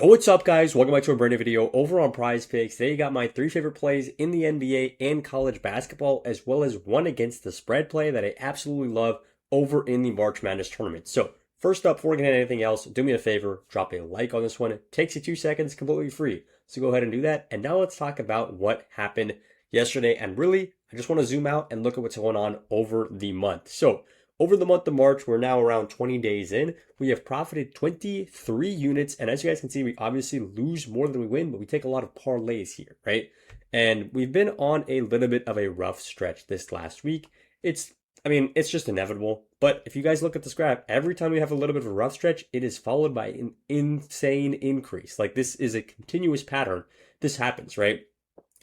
What's up, guys? Welcome back to a brand new video over on Prizepicks. Today, you got my 3 favorite plays in the NBA and college basketball, as well as one against the spread play that I absolutely love over in the March Madness tournament. So, first up, before we get into anything else, do me a favor, drop a like on this one. It takes you 2 seconds, completely free. So go ahead and do that. And now let's talk about what happened yesterday. And really, I just want to zoom out and look at what's going on over the month. So, over the month of March, we're now around 20 days in. We have profited 23 units. And as you guys can see, we obviously lose more than we win, but we take a lot of parlays here, right? And we've been on a little bit of a rough stretch this last week. It's just inevitable. But if you guys look at this graph, every time we have a little bit of a rough stretch, it is followed by an insane increase. Like, this is a continuous pattern. This happens, right?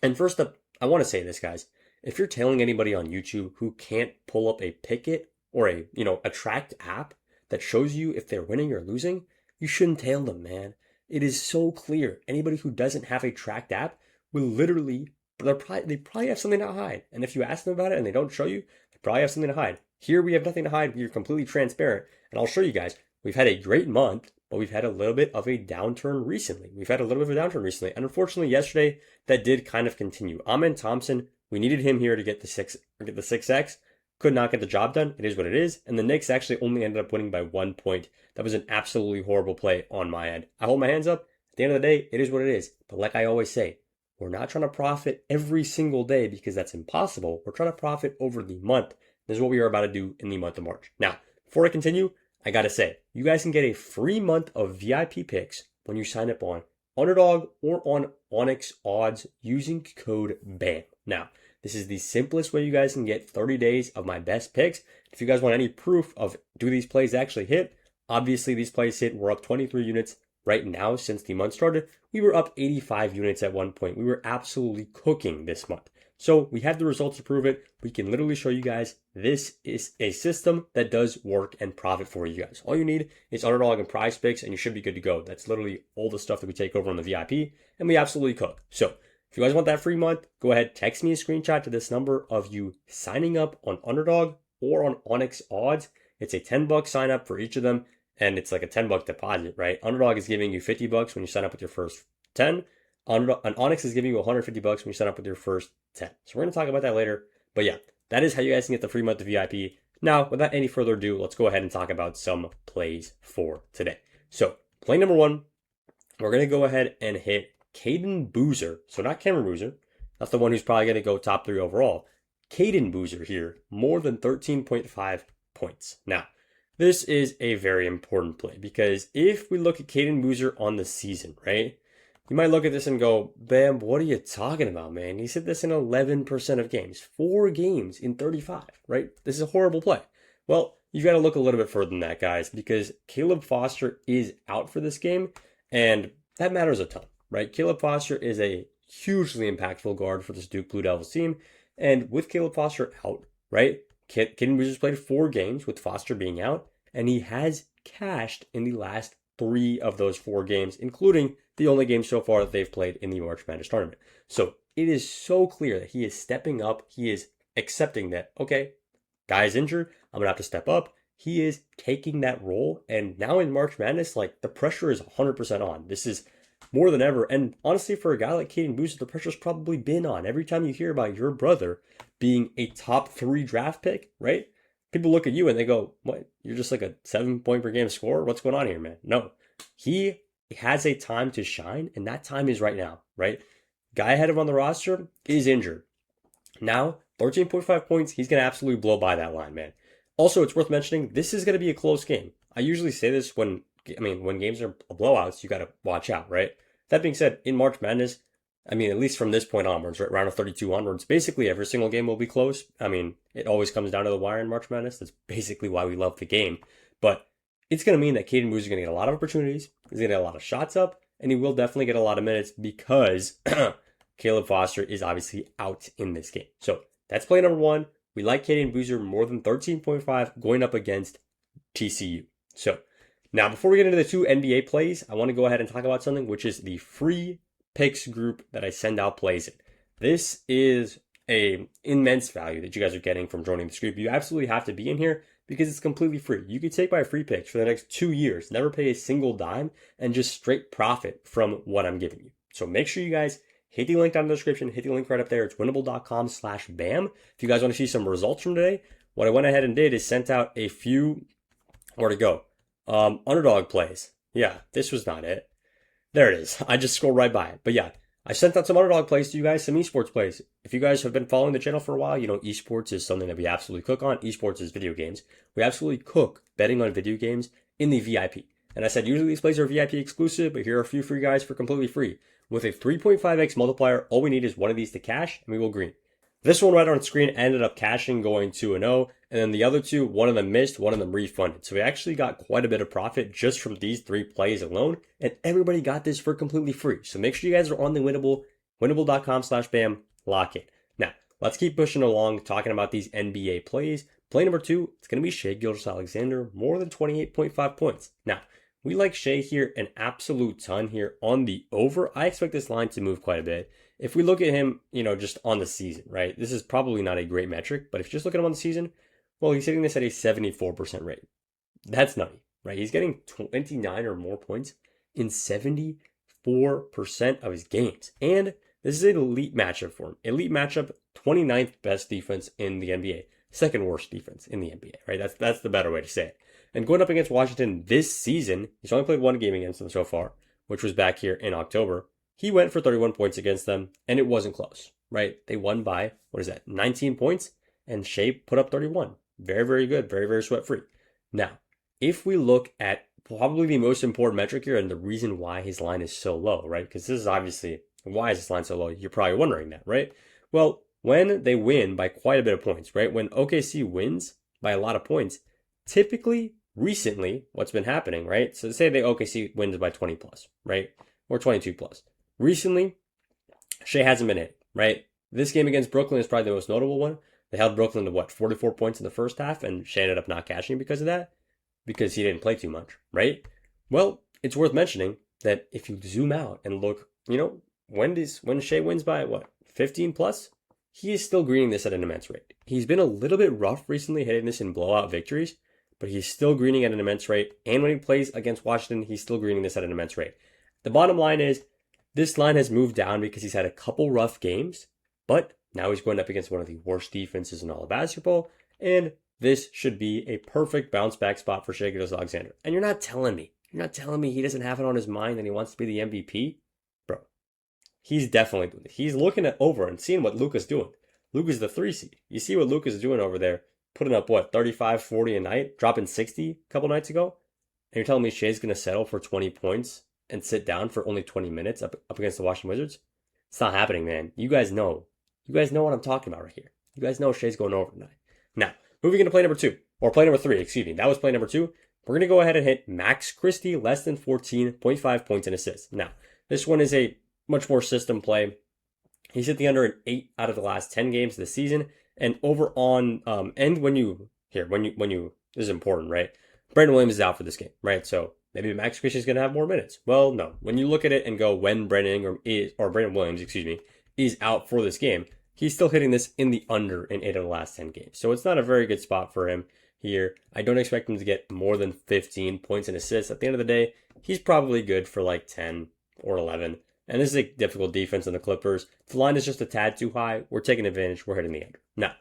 And first up, I want to say this, guys. If you're tailing anybody on YouTube who can't pull up a Picket or a tracked app that shows you if they're winning or losing, you shouldn't tail them, man. It is so clear. Anybody who doesn't have a tracked app will literally, they probably have something to hide. And if you ask them about it and they don't show you, they probably have something to hide. Here we have nothing to hide. We're completely transparent. And I'll show you guys, we've had a great month, but we've had a little bit of a downturn recently. And unfortunately, yesterday, that did kind of continue. Amen Thompson, we needed him here to get the 6X. Could not get the job done. It is what it is. And the Knicks actually only ended up winning by 1 point. That was an absolutely horrible play on my end. I hold my hands up. At the end of the day, it is what it is. But like I always say, we're not trying to profit every single day because that's impossible. We're trying to profit over the month. This is what we are about to do in the month of March. Now, before I continue, I got to say, you guys can get a free month of VIP picks when you sign up on Underdog or on OnyxOdds using code BAM. Now, this is the simplest way you guys can get 30 days of my best picks. If you guys want any proof of do these plays actually hit, obviously these plays hit. We're up 23 units right now since the month started. We were up 85 units at one point. We were absolutely cooking this month. So we have the results to prove it. We can literally show you guys this is a system that does work and profit for you guys. All you need is Underdog and Prizepicks and you should be good to go. That's literally all the stuff that we take over on the VIP and we absolutely cook. So if you guys want that free month, go ahead, text me a screenshot to this number of you signing up on Underdog or on OnyxOdds. It's a $10 sign up for each of them, and it's like a $10 deposit, right? Underdog is giving you $50 when you sign up with your first 10. And Onyx is giving you $150 when you sign up with your first 10. So we're going to talk about that later. But yeah, that is how you guys can get the free month of VIP. Now, without any further ado, let's go ahead and talk about some plays for today. So play number one, we're going to go ahead and hit Caden Boozer. So not Cameron Boozer. That's the one who's probably going to go top 3 overall. Caden Boozer here, more than 13.5 points. Now, this is a very important play because if we look at Caden Boozer on the season, right? You might look at this and go, Bam, what are you talking about, man? He's hit this in 11% of games. 4 games in 35, right? This is a horrible play. Well, you've got to look a little bit further than that, guys, because Caleb Foster is out for this game, and that matters a ton. Right? Caleb Foster is a hugely impactful guard for this Duke Blue Devils team. And with Caleb Foster out, right? Caden Boozer's played 4 games with Foster being out, and he has cashed in the last 3 of those 4 games, including the only game so far that they've played in the March Madness tournament. So it is so clear that he is stepping up. He is accepting that, okay, guy's injured. I'm going to have to step up. He is taking that role. And now in March Madness, like, the pressure is 100% on. This is more than ever. And honestly, for a guy like Caden Boozer, the pressure's probably been on. Every time you hear about your brother being a top 3 draft pick, right? People look at you and they go, what? You're just like a 7 point per game scorer? What's going on here, man? No. He has a time to shine, and that time is right now, right? Guy ahead of him on the roster is injured. Now, 13.5 points, he's going to absolutely blow by that line, man. Also, it's worth mentioning, this is going to be a close game. I usually say this when games are blowouts, you got to watch out, right? That being said, in March Madness, at least from this point onwards, right, round of 32 onwards, basically every single game will be close. It always comes down to the wire in March Madness. That's basically why we love the game. But it's going to mean that Caden Boozer is going to get a lot of opportunities. He's going to get a lot of shots up, and he will definitely get a lot of minutes because Caleb Foster is obviously out in this game. So that's play number one. We like Caden Boozer more than 13.5 going up against TCU. So now, before we get into the 2 NBA plays, I want to go ahead and talk about something, which is the free picks group that I send out plays in. This is a immense value that you guys are getting from joining this group. You absolutely have to be in here because it's completely free. You can take my free picks for the next 2 years, never pay a single dime, and just straight profit from what I'm giving you. So make sure you guys hit the link down in the description, hit the link right up there. It's winnable.com/bam. If you guys want to see some results from today, what I went ahead and did is sent out a few, where to go? Underdog plays. Yeah, this was not it. There it is. I just scrolled right by it. But yeah, I sent out some underdog plays to you guys, some esports plays. If you guys have been following the channel for a while, you know esports is something that we absolutely cook on. Esports is video games. We absolutely cook betting on video games in the VIP. And I said usually these plays are VIP exclusive, but here are a few for you guys for completely free. With a 3.5x multiplier, all we need is one of these to cash, and we will green. This one right on screen ended up cashing, going 2-0, and then the other two, one of them missed, one of them refunded. So we actually got quite a bit of profit just from these 3 plays alone, and everybody got this for completely free. So make sure you guys are on the winnable.com/bam, lock it. Now, let's keep pushing along, talking about these NBA plays. Play number 2, it's going to be Shai Gilgeous-Alexander, more than 28.5 points. Now, we like Shai here an absolute ton here on the over. I expect this line to move quite a bit. If we look at him, you know, just on the season, right? This is probably not a great metric, but if you just look at him on the season, well, he's hitting this at a 74% rate. That's nutty, right? He's getting 29 or more points in 74% of his games. And this is an elite matchup for him. Elite matchup, 29th best defense in the NBA. Second worst defense in the NBA, right? That's the better way to say it. And going up against Washington this season, he's only played 1 game against them so far, which was back here in October. He went for 31 points against them, and it wasn't close, right? They won by, 19 points, and Shai put up 31. Very, very good. Very, very sweat-free. Now, if we look at probably the most important metric here and the reason why his line is so low, right? Because this is obviously, why is this line so low? You're probably wondering that, right? Well, when they win by quite a bit of points, right? When OKC wins by a lot of points, typically, recently, what's been happening, right? So say the OKC wins by 20 plus, right? Or 22 plus. Recently, Shai hasn't been hit, right? This game against Brooklyn is probably the most notable one. They held Brooklyn to 44 points in the first half, and Shai ended up not cashing because of that, because he didn't play too much, right? Well, it's worth mentioning that if you zoom out and look, you know, when Shai wins by 15 plus, he is still greening this at an immense rate. He's been a little bit rough recently, hitting this in blowout victories, but he's still greening at an immense rate. And when he plays against Washington, he's still greening this at an immense rate. The bottom line is, this line has moved down because he's had a couple rough games, but now he's going up against one of the worst defenses in all of basketball, and this should be a perfect bounce back spot for Shai Gilgeous-Alexander. And you're not telling me he doesn't have it on his mind and he wants to be the MVP? Bro, he's definitely doing it. He's looking at over and seeing what Luka's doing. Luka's the 3 seed. You see what Luka's doing over there, putting up 35, 40 a night, dropping 60 a couple nights ago, and you're telling me Shai's going to settle for 20 points and sit down for only 20 minutes up against the Washington Wizards? It's not happening, man. You guys know what I'm talking about right here. You guys know Shai's going over tonight. Now, moving into play number 2, or play number 3, excuse me. That was play number 2. We're going to go ahead and hit Max Christie, less than 14.5 points and assists. Now, this one is a much more system play. He's hit the under in 8 out of the last 10 games this season. And over on, and this is important, right? Brandon Williams is out for this game, right? So maybe Max Christie is going to have more minutes. Well, no. When you look at it and go when Brandon Williams, is out for this game, he's still hitting this in the under in 8 of the last 10 games. So it's not a very good spot for him here. I don't expect him to get more than 15 points and assists. At the end of the day, he's probably good for like 10 or 11. And this is a difficult defense in the Clippers. If the line is just a tad too high, we're taking advantage. We're hitting the under. Now,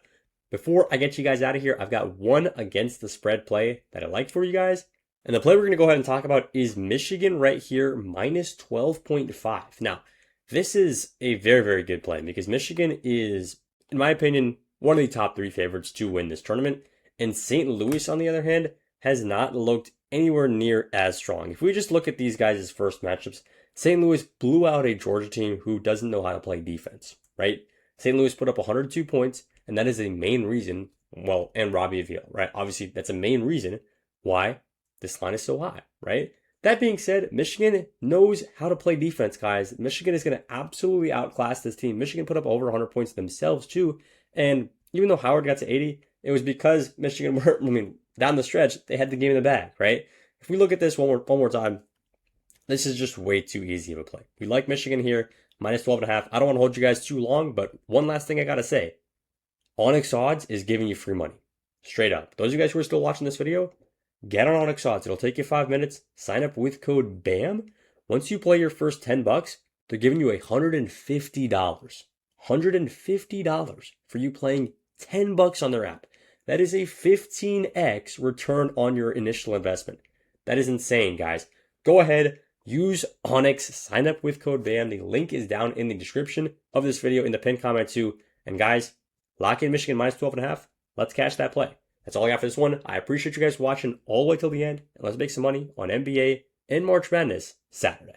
before I get you guys out of here, I've got one against the spread play that I like for you guys. And the play we're going to go ahead and talk about is Michigan right here, minus 12.5. Now, this is a very, very good play because Michigan is, in my opinion, one of the top 3 favorites to win this tournament. And St. Louis, on the other hand, has not looked anywhere near as strong. If we just look at these guys' first matchups, St. Louis blew out a Georgia team who doesn't know how to play defense, right? St. Louis put up 102 points, and that is a main reason, and Robbie Avila, right? Obviously, that's a main reason why this line is so high, right? That being said, Michigan knows how to play defense, guys. Michigan is going to absolutely outclass this team. Michigan put up over 100 points themselves, too. And even though Howard got to 80, it was because Michigan were, down the stretch, they had the game in the bag, right? If we look at this one more time, this is just way too easy of a play. We like Michigan here, minus 12.5. I don't want to hold you guys too long, but one last thing I got to say. OnyxOdds is giving you free money. Straight up. Those of you guys who are still watching this video, get on OnyxOdds. It'll take you 5 minutes. Sign up with code BAM. Once you play your first $10, they're giving you $150. $150 for you playing $10 on their app. That is a 15x return on your initial investment. That is insane, guys. Go ahead, use Onyx, sign up with code BAM. The link is down in the description of this video in the pinned comment too. And guys, lock in Michigan minus 12.5. Let's cash that play. That's all I got for this one. I appreciate you guys watching all the way till the end. And let's make some money on NBA and March Madness Saturday.